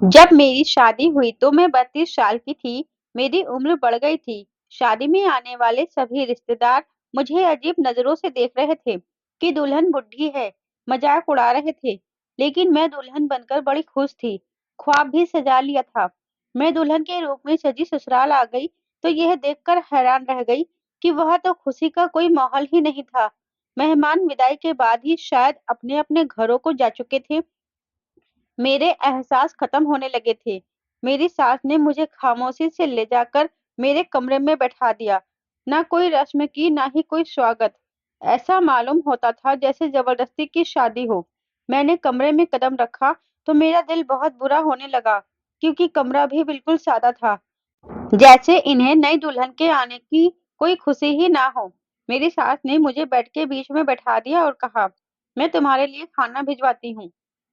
जब मेरी शादी हुई तो मैं 32 साल की थी। मेरी उम्र बढ़ गई थी। शादी में आने वाले सभी रिश्तेदार मुझे अजीब नजरों से देख रहे थे कि दुल्हन बुढ़ी है। मजाक उड़ा रहे थे। लेकिन मैं दुल्हन बनकर बड़ी खुश थी। ख्वाब भी सजा लिया था। मैं दुल्हन के रूप में सजी ससुराल आ गई तो यह देखकर हैरान रह गई कि वह तो खुशी का कोई माहौल ही नहीं था। मेहमान विदाई के बाद ही शायद अपने अपने घरों को जा चुके थे। मेरे एहसास खत्म होने लगे थे। मेरी सास ने मुझे खामोशी से ले जाकर मेरे कमरे में बैठा दिया। ना कोई रस्म की, ना ही कोई स्वागत। ऐसा मालूम होता था जैसे जबरदस्ती की शादी हो। मैंने कमरे में कदम रखा तो मेरा दिल बहुत बुरा होने लगा, क्योंकि कमरा भी बिल्कुल सादा था, जैसे इन्हें नई दुल्हन के आने की कोई खुशी ही ना हो। मेरी सास ने मुझे बेड के बीच में बैठा दिया और कहा, मैं तुम्हारे लिए खाना भिजवाती हूँ।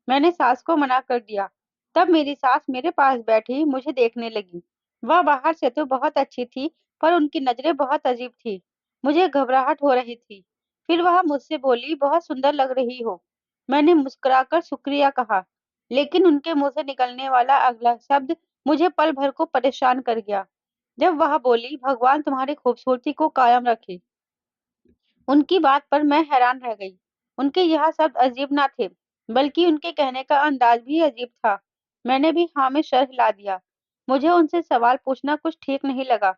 मैंने सास को मना कर दिया। तब मेरी सास मेरे पास बैठी मुझे देखने लगी। वह बाहर से तो बहुत अच्छी थी, पर उनकी नजरें बहुत अजीब थी। मुझे घबराहट हो रही थी। फिर वह मुझसे बोली, बहुत सुंदर लग रही हो। मैंने मुस्कुराकर शुक्रिया कहा, लेकिन उनके मुंह से निकलने वाला अगला शब्द मुझे पल भर को परेशान कर गया। जब वह बोली, भगवान तुम्हारी खूबसूरती को कायम रखे। उनकी बात पर मैं हैरान रह गई। उनके यह शब्द अजीब ना थे, बल्कि उनके कहने का अंदाज भी अजीब था। मैंने भी हाँ में सर हिला दिया। मुझे उनसे सवाल पूछना कुछ ठीक नहीं लगा।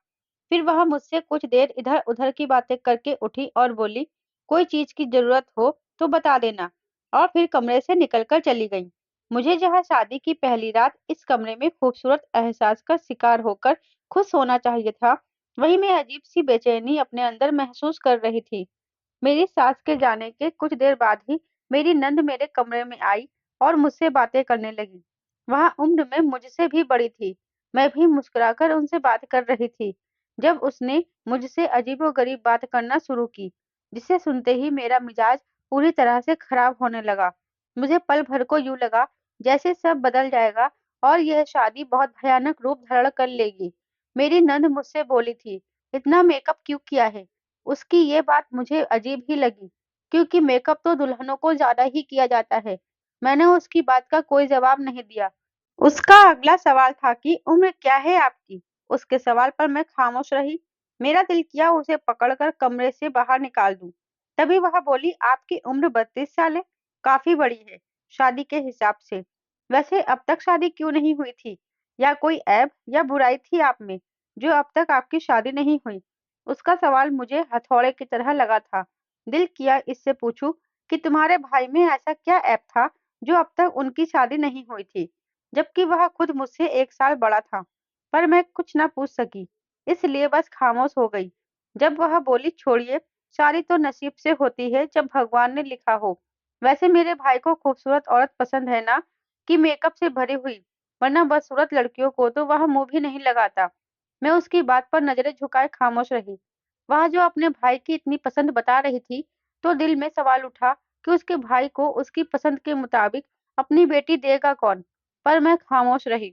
फिर वह मुझसे कुछ देर इधर उधर की बातें करके उठी और बोली, कोई चीज की जरूरत हो तो बता देना। और फिर कमरे से निकलकर चली गई। मुझे जहाँ शादी की पहली रात इस कमरे में खूबसूरत एहसास का शिकार होकर खुश होना चाहिए था, वही मैं अजीब सी बेचैनी अपने अंदर महसूस कर रही थी। मेरी सास के जाने के कुछ देर बाद ही मेरी नंद मेरे कमरे में आई और मुझसे बातें करने लगी। वह उम्र में मुझसे भी बड़ी थी। मैं भी मुस्कुराकर उनसे बात कर रही थी जब उसने मुझसे अजीबोगरीब बात करना शुरू की, जिसे सुनते ही मेरा मिजाज पूरी तरह से खराब होने लगा। मुझे पल भर को यूं लगा जैसे सब बदल जाएगा और यह शादी बहुत भयानक रूप धारण कर लेगी। मेरी नंद मुझसे बोली थी, इतना मेकअप क्यों किया है? उसकी ये बात मुझे अजीब ही लगी, क्योंकि मेकअप तो दुल्हनों को ज़्यादा ही किया जाता है। मैंने उसकी बात का कोई जवाब नहीं दिया। उसका अगला सवाल था कि उम्र क्या है आपकी? उसके सवाल पर मैं खामोश रही। मेरा दिल किया उसे पकड़कर कमरे से बाहर निकाल दूं। तभी वह बोली, आपकी उम्र 32 साल है, काफी बड़ी है शादी के हिसाब से। वैसे अब तक शादी क्यों नहीं हुई थी? या कोई ऐब या बुराई थी आप में, जो अब तक आपकी शादी नहीं हुई? उसका सवाल मुझे हथौड़े की तरह लगा था। दिल किया इससे पूछूं कि तुम्हारे भाई में ऐसा क्या ऐब था जो अब तक उनकी शादी नहीं हुई थी, जबकि वह खुद मुझसे 1 साल बड़ा था। पर मैं कुछ न पूछ सकी, इसलिए बस खामोश हो गई। जब वह बोली, छोड़िए, शादी तो नसीब से होती है जब भगवान ने लिखा हो। वैसे मेरे भाई को खूबसूरत औरत पसंद है ना, कि मेकअप से भरी हुई? वरना बदसूरत लड़कियों को तो वह मुंह भी नहीं लगाता। मैं उसकी बात पर नजरें झुकाए खामोश रही। वह जो अपने भाई की इतनी पसंद बता रही थी, तो दिल में सवाल उठा कि उसके भाई को उसकी पसंद के मुताबिक अपनी बेटी देगा कौन? पर मैं खामोश रही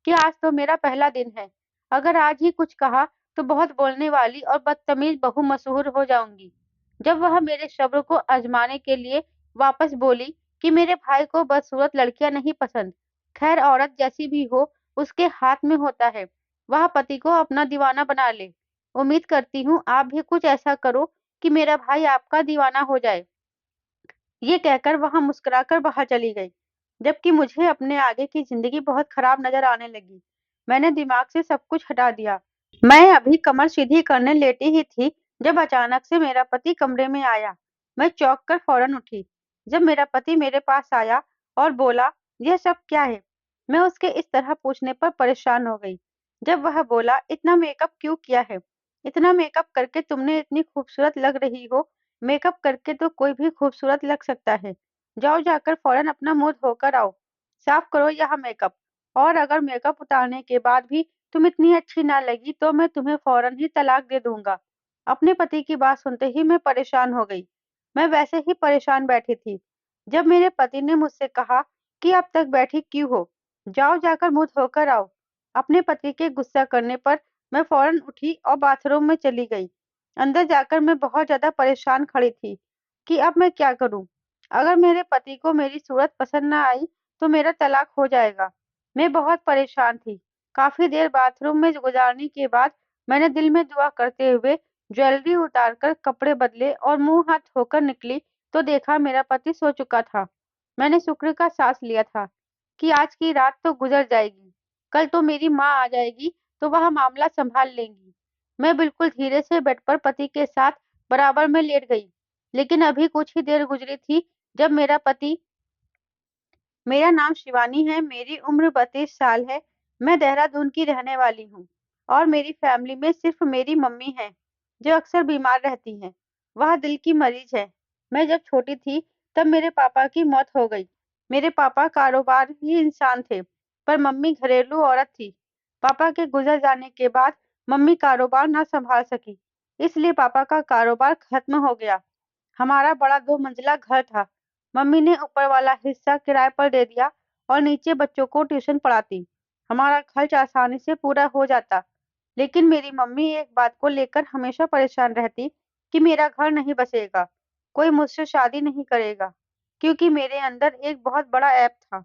कि आज तो मेरा पहला दिन है। अगर आज ही कुछ कहा तो बहुत बोलने वाली और बदतमीज बहू मशहूर हो जाऊंगी। जब वह मेरे सब्र को आजमाने के लिए वापस बोली कि मेरे भाई को बदसूरत लड़कियां नहीं पसंद, खैर औरत जैसी भी हो उसके हाथ में होता है वह पति को अपना दीवाना बना ले। उम्मीद करती हूँ आप भी कुछ ऐसा करो कि मेरा भाई आपका दीवाना हो जाए। ये कहकर वह मुस्कुराकर बाहर चली गई, जबकि मुझे अपने आगे की जिंदगी बहुत खराब नजर आने लगी। मैंने दिमाग से सब कुछ हटा दिया। मैं अभी कमर सीधी करने लेटी ही थी जब अचानक से मेरा पति कमरे में आया। मैं चौंक कर फौरन उठी जब मेरा पति मेरे पास आया और बोला, यह सब क्या है? मैं उसके इस तरह पूछने पर परेशान हो गई। जब वह बोला, इतना मेकअप क्यों किया है? इतना मेकअप करके तुमने इतनी खूबसूरत लग रही हो। मेकअप करके तो कोई भी खूबसूरत लग सकता है। जाओ, जाकर फौरन अपना मुंह धोकर आओ। साफ करो यह मेकअप। और अगर मेकअप उतारने के बाद भी तुम इतनी अच्छी ना लगी तो मैं तुम्हें फौरन ही तलाक दे दूंगा। अपने पति की बात सुनते ही मैं परेशान हो गई। मैं वैसे ही परेशान बैठी थी जब मेरे पति ने मुझसे कहा कि अब तक बैठी क्यों हो? जाओ, जाकर मुंह धोकर आओ। अपने पति के गुस्सा करने पर मैं फौरन उठी और बाथरूम में चली गई। अंदर जाकर मैं बहुत ज्यादा परेशान खड़ी थी कि अब मैं क्या करूं। अगर मेरे पति को मेरी सूरत पसंद ना आई तो मेरा तलाक हो जाएगा। मैं बहुत परेशान थी। काफ़ी देर बाथरूम में गुज़ारने के बाद मैंने दिल में दुआ करते हुए ज्वेलरी उतारकर कपड़े बदले और मुँह हाथ धोकर निकली तो देखा मेरा पति सो चुका था। मैंने शुक्र का साँस लिया था कि आज की रात तो गुज़र जाएगी। कल तो मेरी माँ आ जाएगी तो वह मामला सँभाल लेंगी। मैं बिल्कुल धीरे से बेड पर पति के साथ बराबर में लेट गई। लेकिन अभी कुछ ही देर गुज़री थी जब मेरा पति मेरा नाम शिवानी है, मेरी उम्र 32 साल है। मैं देहरादून की रहने वाली हूँ और मेरी फैमिली में सिर्फ मेरी मम्मी है, जो अक्सर बीमार रहती हैं। वह दिल की मरीज है। मैं जब छोटी थी, तब मेरे पापा की मौत हो गई। मेरे पापा कारोबारी इंसान थे, पर मम्मी घरेलू औरत थी। पापा के गुजर जाने के बाद मम्मी कारोबार ना संभाल सकी, इसलिए पापा का कारोबार खत्म हो गया। हमारा बड़ा 2 मंजिला घर था। मम्मी ने ऊपर वाला हिस्सा किराए पर दे दिया और नीचे बच्चों को ट्यूशन पढ़ाती। हमारा खर्च आसानी से पूरा हो जाता। लेकिन मेरी मम्मी एक बात को लेकर हमेशा परेशान रहती कि मेरा घर नहीं बचेगा, कोई मुझसे शादी नहीं करेगा, क्योंकि मेरे अंदर एक बहुत बड़ा ऐप था।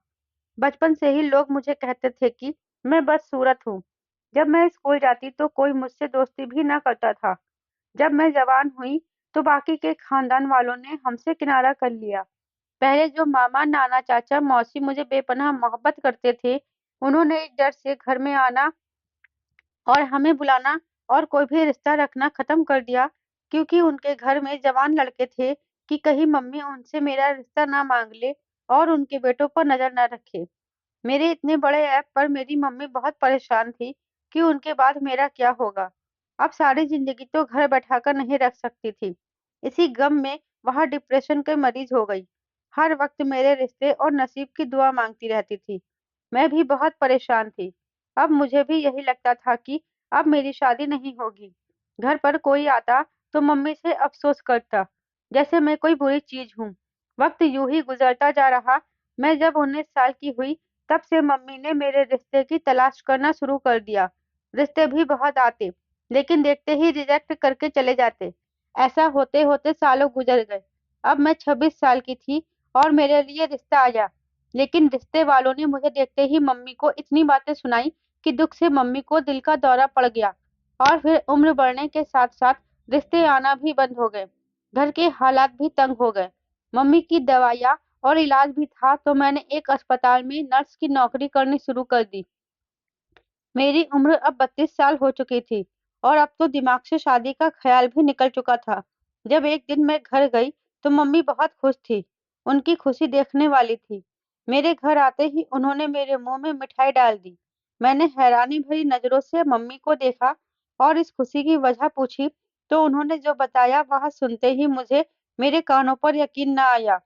बचपन से ही लोग मुझे कहते थे कि मैं बदसूरत हूँ। जब मैं स्कूल जाती तो कोई मुझसे दोस्ती भी ना करता था। जब मैं जवान हुई, तो बाकी के खानदान वालों ने हमसे किनारा कर लिया। पहले जो मामा, नाना, चाचा, मौसी मुझे बेपनाह मोहब्बत करते थे, उन्होंने इस डर से घर में आना और हमें बुलाना और कोई भी रिश्ता रखना खत्म कर दिया, क्योंकि उनके घर में जवान लड़के थे कि कहीं मम्मी उनसे मेरा रिश्ता ना मांग ले और उनके बेटों पर नजर न रखे। मेरे इतने बड़े ऐप पर मेरी मम्मी बहुत परेशान थी कि उनके बाद मेरा क्या होगा। अब सारी जिंदगी तो घर बैठाकर नहीं रख सकती थी। इसी गम में वह डिप्रेशन के मरीज हो गई। हर वक्त मेरे रिश्ते और नसीब की दुआ मांगती रहती थी। मैं भी बहुत परेशान थी। अब मुझे भी यही लगता था कि अब मेरी शादी नहीं होगी। घर पर कोई आता तो मम्मी से अफसोस करता, जैसे मैं कोई बुरी चीज हूँ। वक्त यूं ही गुजरता जा रहा। मैं जब 19 साल की हुई, तब से मम्मी ने मेरे रिश्ते की तलाश करना शुरू कर दिया। रिश्ते भी बहुत आते, लेकिन देखते ही रिजेक्ट करके चले जाते। ऐसा होते-होते सालों गुजर गए। अब मैं 26 साल की थी और मेरे लिए रिश्ता आया। लेकिन रिश्ते वालों ने मुझे देखते ही मम्मी को इतनी बातें सुनाई कि दुःख से मम्मी को दिल का दौरा पड़ गया और फिर उम्र बढ़ने के साथ-साथ रिश्ते आना भी बंद हो गए। घर के हालात भी तंग हो गए। मम्मी की दवाइयाँ और इलाज भी था तो मैंने एक अस्पताल में नर्स की नौकरी करनी शुरू कर दी। मेरी उम्र अब 32 साल हो चुकी थी और अब तो दिमाग से शादी का ख्याल भी निकल चुका था। जब एक दिन मैं घर गई तो मम्मी बहुत खुश थी। उनकी खुशी देखने वाली थी। मेरे घर आते ही उन्होंने मेरे मुंह में मिठाई डाल दी। मैंने हैरानी भरी नजरों से मम्मी को देखा और इस खुशी की वजह पूछी तो उन्होंने जो बताया वह सुनते ही मुझे मेरे कानों पर यकीन न आया।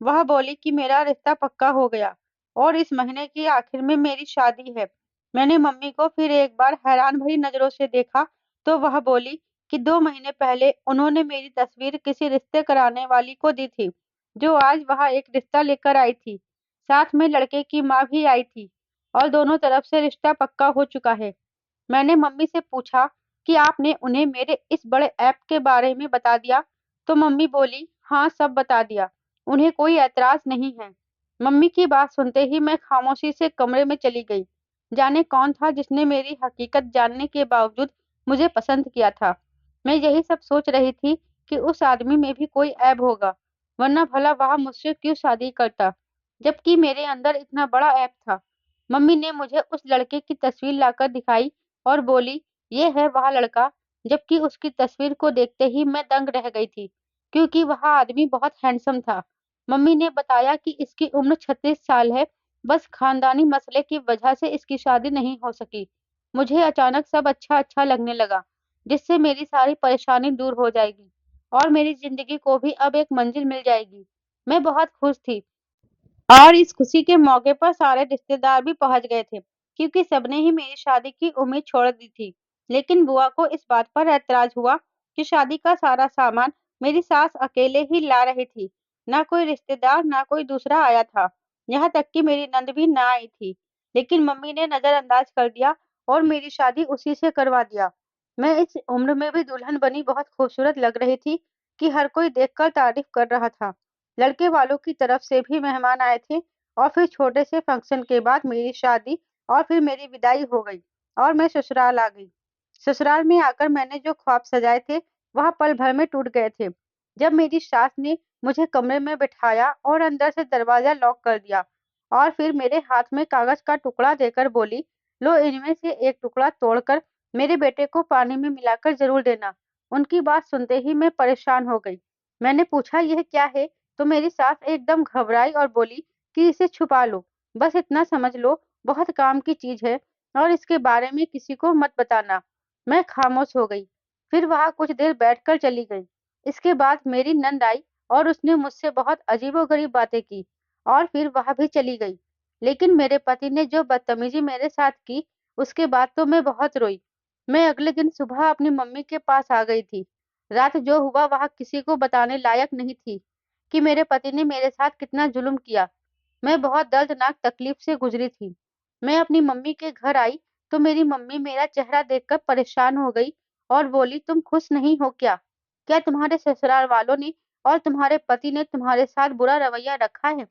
वह बोली कि मेरा रिश्ता पक्का हो गया और इस महीने की आखिर में मेरी शादी है। मैंने मम्मी को फिर एक बार हैरान भरी नज़रों से देखा, तो वह बोली कि 2 महीने पहले उन्होंने मेरी तस्वीर किसी रिश्ते कराने वाली को दी थी, जो आज वहाँ एक रिश्ता लेकर आई थी। साथ में लड़के की माँ भी आई थी और दोनों तरफ से रिश्ता पक्का हो चुका है। मैंने मम्मी से पूछा कि आपने उन्हें मेरे इस बड़े ऐप के बारे में बता दिया? तो मम्मी बोली, हाँ, सब बता दिया। उन्हें कोई ऐतराज़ नहीं है। मम्मी की बात सुनते ही मैं खामोशी से कमरे में चली गई। जाने कौन था जिसने मेरी हकीकत जानने के बावजूद मुझे पसंद किया था। मैं यही सब सोच रही थी कि उस आदमी में भी कोई ऐब होगा, वरना भला वह मुझसे क्यों शादी करता, जबकि मेरे अंदर इतना बड़ा ऐब था। मम्मी ने मुझे उस लड़के की तस्वीर लाकर दिखाई और बोली, ये है वह लड़का, जबकि उसकी तस्वीर को देखते ही मैं दंग रह गई थी, क्योंकि वह आदमी बहुत हैंडसम था। मम्मी ने बताया कि इसकी उम्र 36 साल है, बस खानदानी मसले की वजह से इसकी शादी नहीं हो सकी। मुझे अचानक सब अच्छा-अच्छा लगने लगा, जिससे मेरी सारी परेशानी दूर हो जाएगी और मेरी ज़िंदगी को भी अब एक मंजिल मिल जाएगी। मैं बहुत खुश थी और इस खुशी के मौके पर सारे रिश्तेदार भी पहुंच गए थे, क्योंकि सबने ही मेरी शादी की उम्मीद छोड़ दी थी। लेकिन बुआ को इस बात पर ऐतराज हुआ कि शादी का सारा सामान मेरी सास अकेले ही ला रही थी। ना कोई रिश्तेदार, ना कोई दूसरा आया था। यहाँ तक कि मेरी नंद भी ना आई थी। लेकिन मम्मी ने नजरअंदाज कर दिया और मेरी शादी उसी से करवा दिया। मैं इस उम्र में भी दुल्हन बनी बहुत खूबसूरत लग रही थी कि हर कोई देखकर तारीफ कर रहा था। लड़के वालों की तरफ से भी मेहमान आए थे और फिर छोटे से फंक्शन के बाद मेरी शादी और फिर मेरी विदाई हो गई और मैं ससुराल आ गई। ससुराल में आकर मैंने जो ख्वाब सजाए थे, वह पल भर में टूट गए थे। जब मेरी सास ने मुझे कमरे में बिठाया और अंदर से दरवाजा लॉक कर दिया और फिर मेरे हाथ में कागज का टुकड़ा देकर बोली, लो इनमें से एक टुकड़ा तोड़कर मेरे बेटे को पानी में मिलाकर जरूर देना। उनकी बात सुनते ही मैं परेशान हो गई। मैंने पूछा, यह क्या है? तो मेरी सास एकदम घबराई और बोली कि इसे छुपा लो, बस इतना समझ लो, बहुत काम की चीज है और इसके बारे में किसी को मत बताना। मैं खामोश हो गई। फिर वहां कुछ देर बैठकर चली गई। इसके बाद मेरी नंद आई और उसने मुझसे बहुत अजीबोगरीब बातें की और फिर वह भी चली गई। लेकिन मेरे पति ने जो बदतमीजी मेरे साथ की, उसके बाद तो मैं बहुत रोई। मैं अगले दिन सुबह अपनी मम्मी के पास आ गई थी। रात जो हुआ वह किसी को बताने लायक नहीं थी कि मेरे पति ने मेरे साथ कितना जुल्म किया। मैं बहुत दर्दनाक तकलीफ से गुजरी थी। मैं अपनी मम्मी के घर आई तो मेरी मम्मी मेरा चेहरा देखकर परेशान हो गई और बोली, तुम खुश नहीं हो क्या? क्या तुम्हारे ससुराल वालों ने और तुम्हारे पति ने तुम्हारे साथ बुरा रवैया रखा है?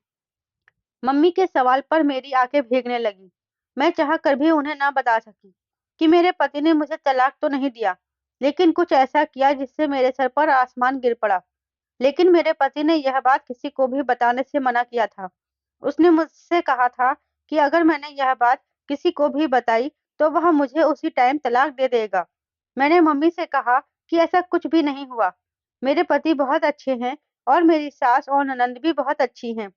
मम्मी के सवाल पर मेरी आंखें भीगने लगी। मैं चाहकर भी उन्हें ना बता सकी कि मेरे पति ने मुझे तलाक तो नहीं दिया, लेकिन कुछ ऐसा किया जिससे मेरे सर पर आसमान गिर पड़ा। लेकिन मेरे पति ने यह बात किसी को भी बताने से मना किया था। उसने मुझसे कहा था कि अगर मैंने यह बात किसी को भी बताई तो वह मुझे उसी टाइम तलाक दे देगा। मैंने मम्मी से कहा कि ऐसा कुछ भी नहीं हुआ। मेरे पति बहुत अच्छे हैं और मेरी सास और ननंद भी बहुत अच्छी हैं।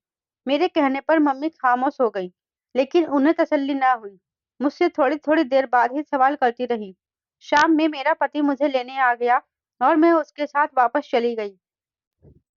मेरे कहने पर मम्मी खामोश हो गई, लेकिन उन्हें तसल्ली ना हुई। मुझसे थोड़ी थोड़ी देर बाद ही सवाल करती रही। शाम में मेरा पति मुझे लेने आ गया और मैं उसके साथ वापस चली गई।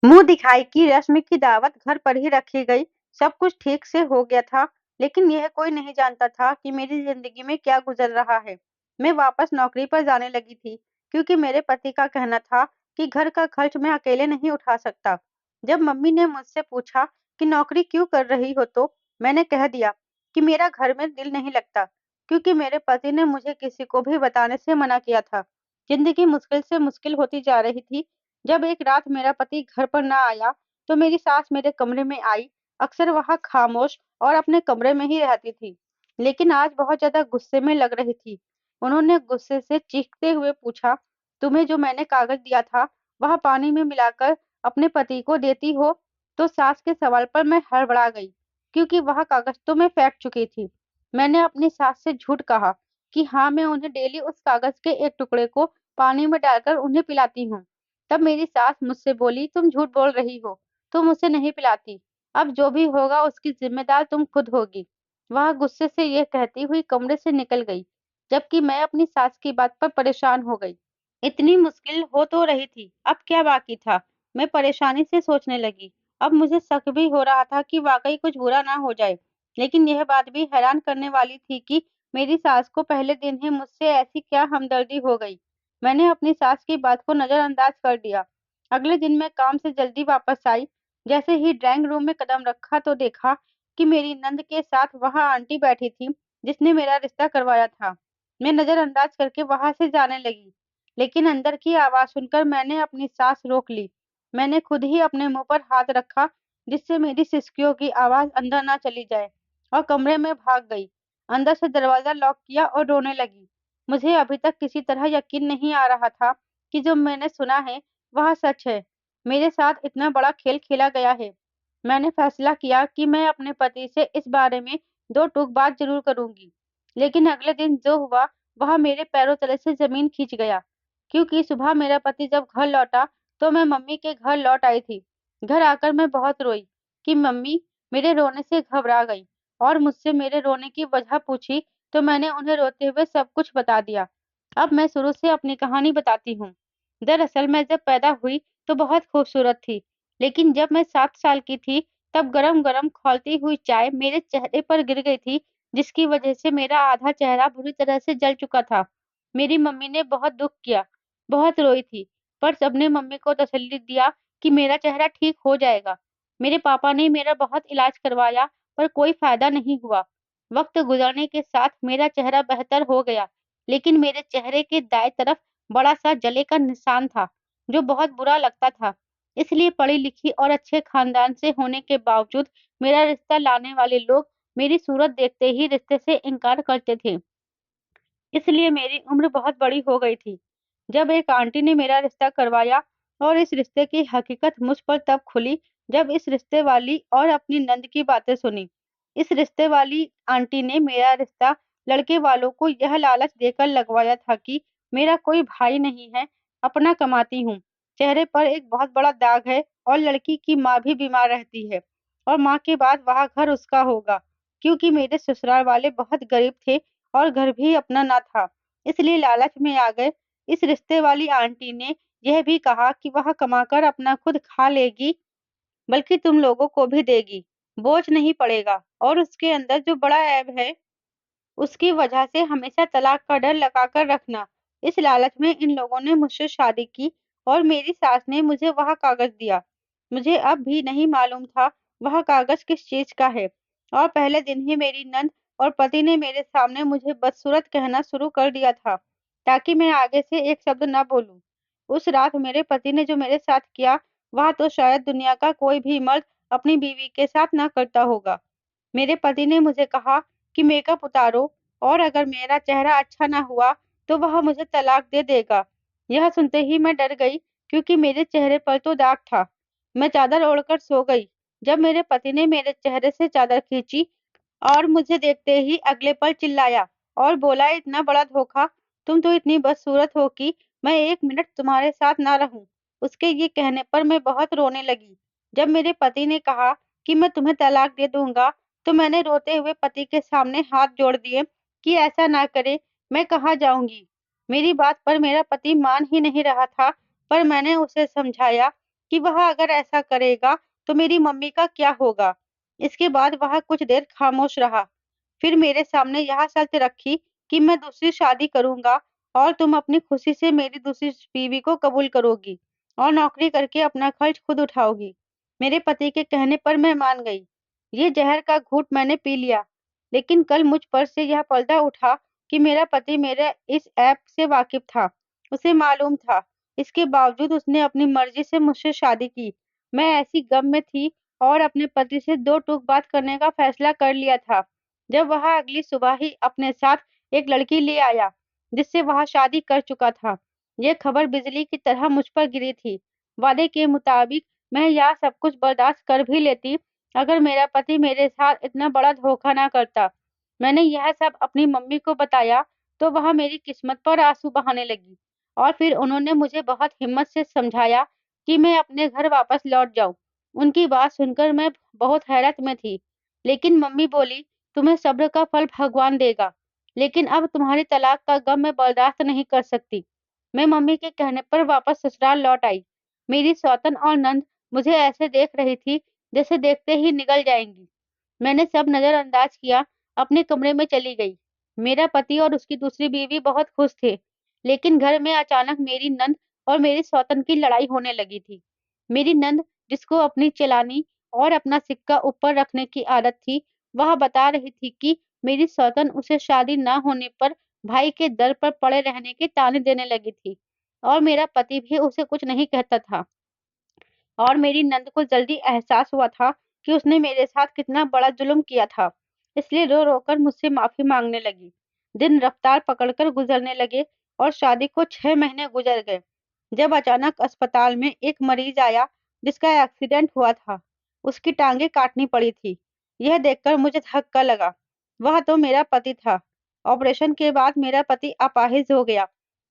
मुंह दिखाई की रस्म की दावत घर पर ही रखी गई। सब कुछ ठीक से हो गया था, लेकिन यह कोई नहीं जानता था कि मेरी जिंदगी में क्या गुजर रहा है। मैं वापस नौकरी पर जाने लगी थी, क्योंकि मेरे पति का कहना था कि घर का खर्च मैं अकेले नहीं उठा सकता। जब मम्मी ने मुझसे पूछा कि नौकरी क्यों कर रही हो, तो मैंने कह दिया कि मेरा घर में दिल नहीं लगता, क्योंकि मेरे पति ने मुझे किसी को भी बताने से मना किया था। जिंदगी मुश्किल से मुश्किल होती जा रही थी। जब एक रात मेरा पति घर पर ना आया, तो मेरी सास मेरे कमरे में आई। अक्सर वह खामोश और अपने कमरे में ही रहती थी, लेकिन आज बहुत ज्यादा गुस्से में लग रही थी। उन्होंने गुस्से से चीखते हुए पूछा, तुम्हें जो मैंने कागज दिया था, वह पानी में मिलाकर अपने पति को देती हो? तो सास के सवाल पर मैं हड़बड़ा गई, क्योंकि वह कागज तो मैं फेंक चुकी थी। मैंने अपनी सास से झूठ कहा कि हाँ, मैं उन्हें डेली उस कागज के एक टुकड़े को पानी में डालकर उन्हें पिलाती हूँ। तब मेरी सास मुझसे बोली, तुम झूठ बोल रही हो, तुम उसे नहीं पिलाती। अब जो भी होगा उसकी जिम्मेदार तुम खुद होगी। वह गुस्से से यह कहती हुई कमरे से निकल गई, जबकि मैं अपनी सास की बात पर परेशान हो गई। इतनी मुश्किल हो तो रही थी, अब क्या बाकी था? मैं परेशानी से सोचने लगी। अब मुझे शक भी हो रहा था कि वाकई कुछ बुरा ना हो जाए। लेकिन यह बात भी हैरान करने वाली थी कि मेरी सास को पहले दिन ही मुझसे ऐसी क्या हमदर्दी हो गई। मैंने अपनी सास की बात को नजरअंदाज कर दिया। अगले दिन मैं काम से जल्दी वापस आई। जैसे ही ड्राइंग रूम में कदम रखा तो देखा कि मेरी नंद के साथ वहां आंटी बैठी थी, जिसने मेरा रिश्ता करवाया था। मैं नजरअंदाज करके वहां से जाने लगी, लेकिन अंदर की आवाज सुनकर मैंने अपनी सांस रोक ली। मैंने खुद ही अपने मुंह पर हाथ रखा, जिससे मेरी सिसकियों की आवाज अंदर ना चली जाए, और कमरे में भाग गई। अंदर से दरवाजा लॉक किया और रोने लगी। मुझे अभी तक किसी तरह यकीन नहीं आ रहा था कि जो मैंने सुना है वह सच है। मेरे साथ इतना बड़ा खेल खेला गया है। मैंने फैसला किया कि मैं अपने पति से इस बारे में दो टूक बात जरूर करूंगी। लेकिन अगले दिन जो हुआ वह मेरे पैरों तले से जमीन खींच गया, क्योंकि सुबह मेरा पति जब घर लौटा तो मैं मम्मी के घर लौट आई थी। घर आकर मैं बहुत रोई कि मम्मी मेरे रोने से घबरा गई और मुझसे मेरे रोने की वजह पूछी, तो मैंने उन्हें रोते हुए सब कुछ बता दिया। अब मैं शुरू से अपनी कहानी बताती हूँ। दरअसल मैं जब पैदा हुई तो बहुत खूबसूरत थी, लेकिन जब मैं 7 साल की थी तब गरम गरम खौलती हुई चाय मेरे चेहरे पर गिर गई थी, जिसकी वजह से मेरा आधा चेहरा बुरी तरह से जल चुका था। मेरी मम्मी ने बहुत दुख किया, बहुत रोई थी, पर सबने मम्मी को तसल्ली दिया कि मेरा चेहरा ठीक हो जाएगा। मेरे पापा ने मेरा बहुत इलाज करवाया, पर कोई फायदा नहीं हुआ। वक्त गुजरने के साथ मेरा चेहरा बेहतर हो गया, लेकिन मेरे चेहरे के दाएं तरफ बड़ा सा जले का निशान था, जो बहुत बुरा लगता था। इसलिए पढ़ी लिखी और अच्छे खानदान से होने के बावजूद मेरा रिश्ता लाने वाले लोग मेरी सूरत देखते ही रिश्ते से इनकार करते थे। इसलिए मेरी उम्र बहुत बड़ी हो गई थी। जब एक आंटी ने मेरा रिश्ता करवाया और इस रिश्ते की हकीकत मुझ पर तब खुली जब इस रिश्ते वाली और अपनी नंद की बातें सुनी। इस रिश्ते वाली आंटी ने मेरा रिश्ता लड़के वालों को यह लालच देकर लगवाया था कि मेरा कोई भाई नहीं है, अपना कमाती हूँ। चेहरे पर एक बहुत बड़ा दाग है और लड़की की माँ भी बीमार रहती है और माँ के बाद वह घर उसका होगा, क्योंकि मेरे ससुराल वाले बहुत गरीब थे और घर भी अपना ना था। इसलिए लालच में आ गए। इस रिश्ते वाली आंटी ने यह भी कहा कि वह कमाकर अपना खुद खा लेगी, बल्कि तुम लोगों को भी देगी, बोझ नहीं पड़ेगा। और उसके अंदर जो बड़ा ऐब है, उसकी वजह से हमेशा तलाक का डर लगाकर रखना। इस लालच में इन लोगों ने मुझसे शादी की और मेरी सास ने मुझे वह कागज दिया। मुझे अब भी नहीं मालूम था वह कागज किस चीज का है। और पहले दिन ही मेरी नंद और पति ने मेरे सामने मुझे बदसूरत कहना शुरू कर दिया था, ताकि मैं आगे से एक शब्द न बोलूं। उस रात मेरे पति ने जो मेरे साथ किया, वह तो शायद दुनिया का कोई भी मर्द अपनी बीवी के साथ न करता होगा। मेरे पति ने मुझे कहा कि मेकअप उतारो और अगर मेरा चेहरा अच्छा ना हुआ तो वह मुझे तलाक दे देगा। यह सुनते ही मैं डर गई, क्योंकि मेरे चेहरे पर तो दाग था। मैं चादर ओढ़कर सो गई। जब मेरे पति ने मेरे चेहरे से चादर खींची और मुझे देखते ही अगले पल चिल्लाया और बोला, इतना बड़ा धोखा, तुम तो इतनी बदसूरत हो कि मैं एक मिनट तुम्हारे साथ ना रहूं। उसके ये कहने पर मैं बहुत रोने लगी। जब मेरे पति ने कहा कि मैं तुम्हें तलाक दे दूंगा, तो मैंने रोते हुए पति के सामने हाथ जोड़ दिए कि ऐसा ना करे, मैं कहाँ जाऊंगी। मेरी बात पर मेरा पति मान ही नहीं रहा था, पर मैंने उसे समझाया कि वह अगर ऐसा करेगा तो मेरी मम्मी का क्या होगा। इसके बाद वह कुछ देर खामोश रहा। फिर मेरे सामने यह शर्त रखी कि मैं दूसरी शादी करूंगा और तुम अपनी खुशी से मेरी दूसरी बीवी को कबूल करोगी और नौकरी करके अपना खर्च खुद उठाओगी। मेरे पति के कहने पर मैं मान गई। ये जहर का घूंट मैंने पी लिया। लेकिन कल मुझ पर से यह पर्दा उठा कि मेरा पति मेरे इस ऐप से वाकिफ था। उसे मालूम था। इसके बावजूद उसने अपनी मर्जी से मुझसे शादी की। मैं ऐसी गम में थी और अपने पति से दो टूक बात करने का फैसला कर लिया था, जब वह अगली सुबह ही अपने साथ एक लड़की ले आया, जिससे वह शादी कर चुका था। यह खबर बिजली की तरह मुझ पर गिरी थी। वादे के मुताबिक मैं यह सब कुछ बर्दाश्त कर भी लेती, अगर मेरा पति मेरे साथ इतना बड़ा धोखा ना करता। मैंने यह सब अपनी मम्मी को बताया, तो वह मेरी किस्मत पर आंसू बहाने लगी और फिर उन्होंने मुझे बहुत हिम्मत से समझाया कि मैं अपने घर वापस लौट जाऊं। उनकी बात सुनकर मैं बहुत हैरत में थी, लेकिन मम्मी बोली, तुम्हें सब्र का फल भगवान देगा। लेकिन अब तुम्हारी तलाक का गम मैं बर्दाश्त नहीं कर सकती। मैं मम्मी के कहने पर वापस ससुराल लौट आई। मेरी सौतन और नंद मुझे ऐसे देख रही थी जैसे देखते ही निगल जाएंगी। मैंने सब नजरअंदाज किया, अपने कमरे में चली गई। मेरा पति और उसकी दूसरी बीवी बहुत खुश थे, लेकिन घर में अचानक मेरी नंद और मेरी सौतन की लड़ाई होने लगी थी। मेरी नंद, जिसको अपनी चलानी और अपना सिक्का ऊपर रखने की आदत थी, वह बता रही थी कि मेरी सौतन उसे शादी ना होने पर भाई के दर पर पड़े रहने के ताने देने लगी थी और मेरा पति भी उसे कुछ नहीं कहता था। और मेरी नंद को जल्दी एहसास हुआ था कि उसने मेरे साथ कितना बड़ा जुल्म किया था, इसलिए रो रोकर मुझसे माफी मांगने लगी। दिन रफ्तार पकड़कर गुजरने लगे और शादी को 6 महीने गुजर गए, जब अचानक अस्पताल में एक मरीज आया जिसका एक्सीडेंट हुआ था। उसकी टांगे काटनी पड़ी थी। यह देखकर मुझे धक्का लगा। वह तो मेरा पति था। ऑपरेशन के बाद मेरा पति अपाहिज हो गया।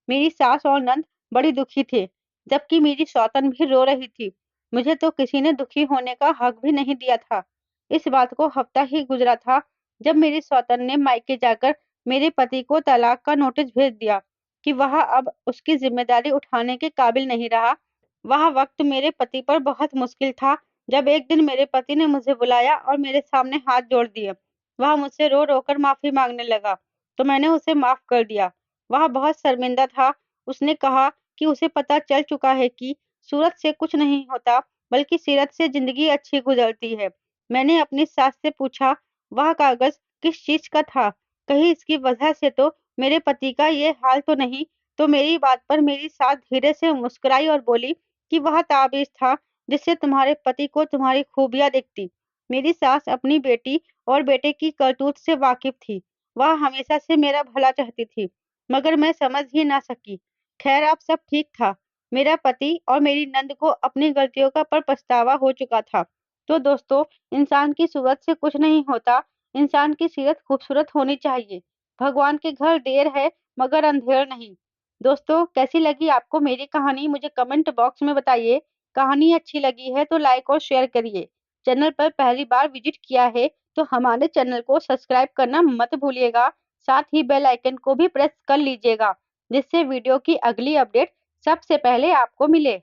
मेरी सास और नंद बड़ी दुखी थे, जबकि मेरी सौतन भी रो रही थी। मुझे तो किसी ने दुखी होने का हक भी नहीं दिया था। इस बात को हफ्ता ही गुजरा था जब मेरी सौतन ने मायके जाकर मेरे पति को तलाक का नोटिस भेज दिया कि वह अब उसकी जिम्मेदारी उठाने के काबिल नहीं रहा। वह वक्त मेरे पति पर बहुत मुश्किल था, जब एक दिन मेरे पति ने मुझे बुलाया और मेरे सामने हाथ जोड़ दिए। वह मुझसे रो रोकर माफी मांगने लगा, तो मैंने उसे माफ कर दिया। वह बहुत शर्मिंदा था। उसने कहा कि उसे पता चल चुका है कि सूरत से कुछ नहीं होता, बल्कि सीरत से जिंदगी अच्छी गुजरती है। मैंने अपनी सास से पूछा, वह कागज किस चीज का था? कहीं इसकी वजह से तो मेरे पति का ये हाल तो नहीं? तो मेरी बात पर मेरी सास धीरे से मुस्कुराई और बोली कि वह ताबीज था जिससे तुम्हारे पति को तुम्हारी खूबियां दिखती। मेरी सास अपनी बेटी और बेटे की करतूत से वाकिफ थी। वह हमेशा से मेरा भला चाहती थी, मगर मैं समझ ही ना सकी। खैर, अब सब ठीक था। मेरा पति और मेरी नंद को अपनी गलतियों का पर पछतावा हो चुका था। तो दोस्तों, इंसान की सूरत से कुछ नहीं होता, इंसान की सीरत खूबसूरत होनी चाहिए। भगवान के घर देर है, मगर अंधेर नहीं। दोस्तों, कैसी लगी आपको मेरी कहानी, मुझे कमेंट बॉक्स में बताइए। कहानी अच्छी लगी है तो लाइक और शेयर करिए। चैनल पर पहली बार विजिट किया है तो हमारे चैनल को सब्सक्राइब करना मत भूलिएगा। साथ ही बेल आइकन को भी प्रेस कर लीजिएगा, जिससे वीडियो की अगली अपडेट सबसे पहले आपको मिले।